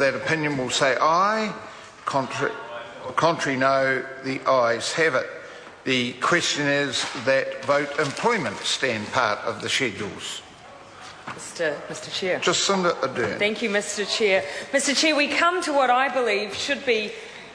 that opinion will say aye. Contrary no. The ayes have it. The question is that vote employment stand part of the schedules. Mr. Chair. Jacinda Ardern. Thank you, Mr. Chair. Mr. Chair, we come to what I believe should be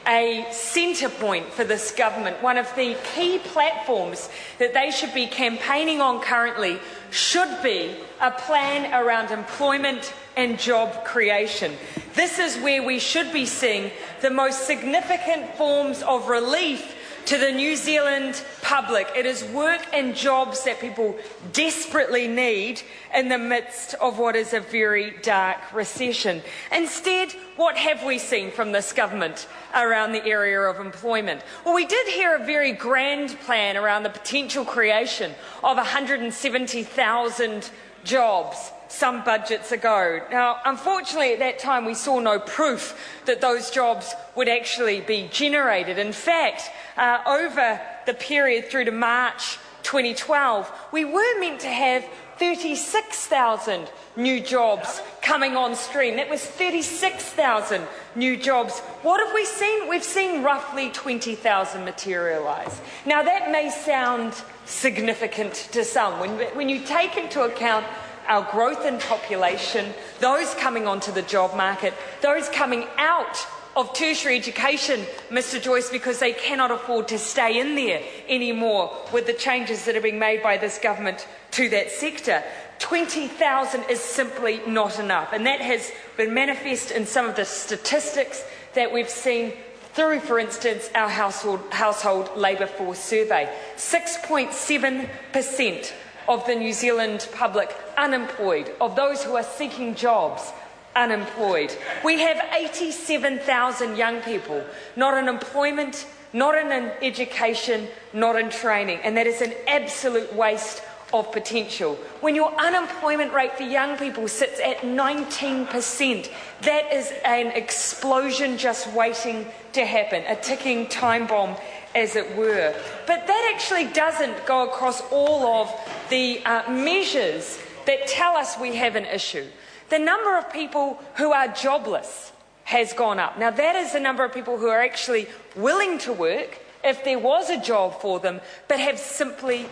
a centre point for this government. One of the key platforms that they should be campaigning on currently should be a plan around employment and job creation. This is where we should be seeing the most significant forms of relief to the New Zealand public. It is work and jobs that people desperately need in the midst of what is a very dark recession. Instead, what have we seen from this government around the area of employment? Well, we did hear a very grand plan around the potential creation of 170,000 jobs some budgets ago. Now, unfortunately, at that time, we saw no proof that those jobs would actually be generated. In fact, over the period through to March 2012, we were meant to have 36,000 new jobs coming on stream. That was 36,000 new jobs. What have we seen? We've seen roughly 20,000 materialise. Now, that may sound significant to some. When you take into account our growth in population, those coming onto the job market, those coming out of tertiary education, Mr. Joyce, because they cannot afford to stay in there anymore with the changes that are being made by this government to that sector. 20,000 is simply not enough, and that has been manifest in some of the statistics that we've seen through, for instance, our household labour force survey. 6.7% of the New Zealand public unemployed, of those who are seeking jobs unemployed. We have 87,000 young people not in employment, not in education, not in training, and that is an absolute waste of potential. When your unemployment rate for young people sits at 19%, that is an explosion just waiting to happen, a ticking time bomb, as it were. But that actually doesn't go across all of the measures that tell us we have an issue. The number of people who are jobless has gone up. Now, that is the number of people who are actually willing to work if there was a job for them, but have simply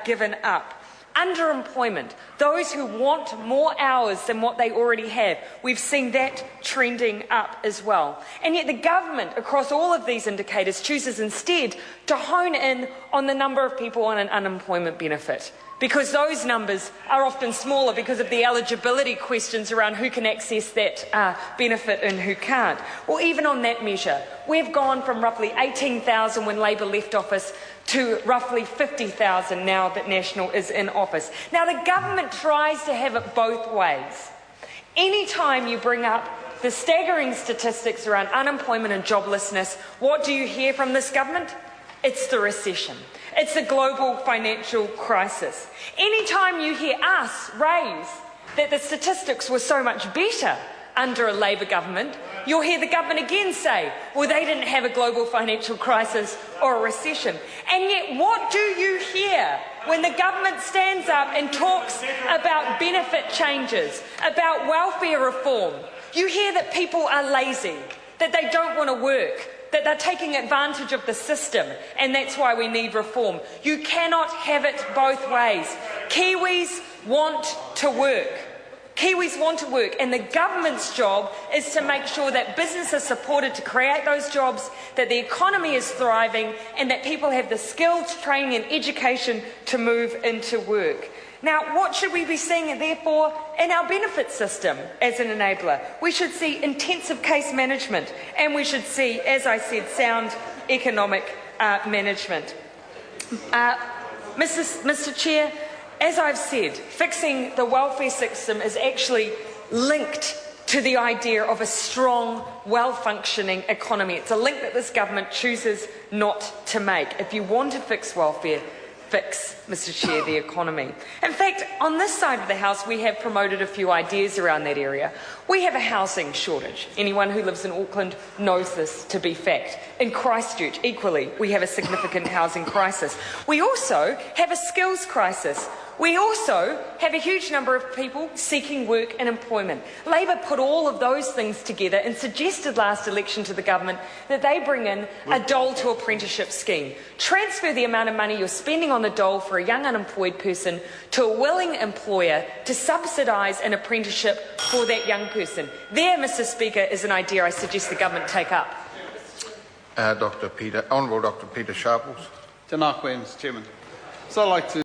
given up. Underemployment, those who want more hours than what they already have, we've seen that trending up as well. And yet the government, across all of these indicators, chooses instead to hone in on the number of people on an unemployment benefit, because those numbers are often smaller because of the eligibility questions around who can access that benefit and who can't. Well, even on that measure, we've gone from roughly 18,000 when Labor left office to roughly 50,000 now that National is in office. Now, the government tries to have it both ways. Any time you bring up the staggering statistics around unemployment and joblessness, what do you hear from this government? It's the recession. It's the global financial crisis. Any time you hear us raise that the statistics were so much better under a Labor government, you'll hear the government again say, well, they didn't have a global financial crisis or a recession. And yet, what do you hear when the government stands up and talks about benefit changes, about welfare reform? You hear that people are lazy, that they don't want to work, that they're taking advantage of the system, and that's why we need reform. You cannot have it both ways. Kiwis want to work. Kiwis want to work, and the government's job is to make sure that business is supported to create those jobs, that the economy is thriving, and that people have the skills, training and education to move into work. Now, what should we be seeing, therefore, in our benefit system as an enabler? We should see intensive case management, and we should see, as I said, sound economic management. Mr. Chair, as I've said, fixing the welfare system is actually linked to the idea of a strong, well-functioning economy. It's a link that this government chooses not to make. If you want to fix welfare, fix, Mr. Chair, the economy. In fact, on this side of the House, we have promoted a few ideas around that area. We have a housing shortage. Anyone who lives in Auckland knows this to be fact. In Christchurch, equally, we have a significant housing crisis. We also have a skills crisis. We also have a huge number of people seeking work and employment. Labor put all of those things together and suggested last election to the government that they bring in a dole to apprenticeship scheme. Transfer the amount of money you're spending on the dole for a young unemployed person to a willing employer to subsidise an apprenticeship for that young person. There, Mr Speaker, is an idea I suggest the government take up. Honourable Dr Peter Sharples. Tēnā koe, Mr Chairman. So I'd like to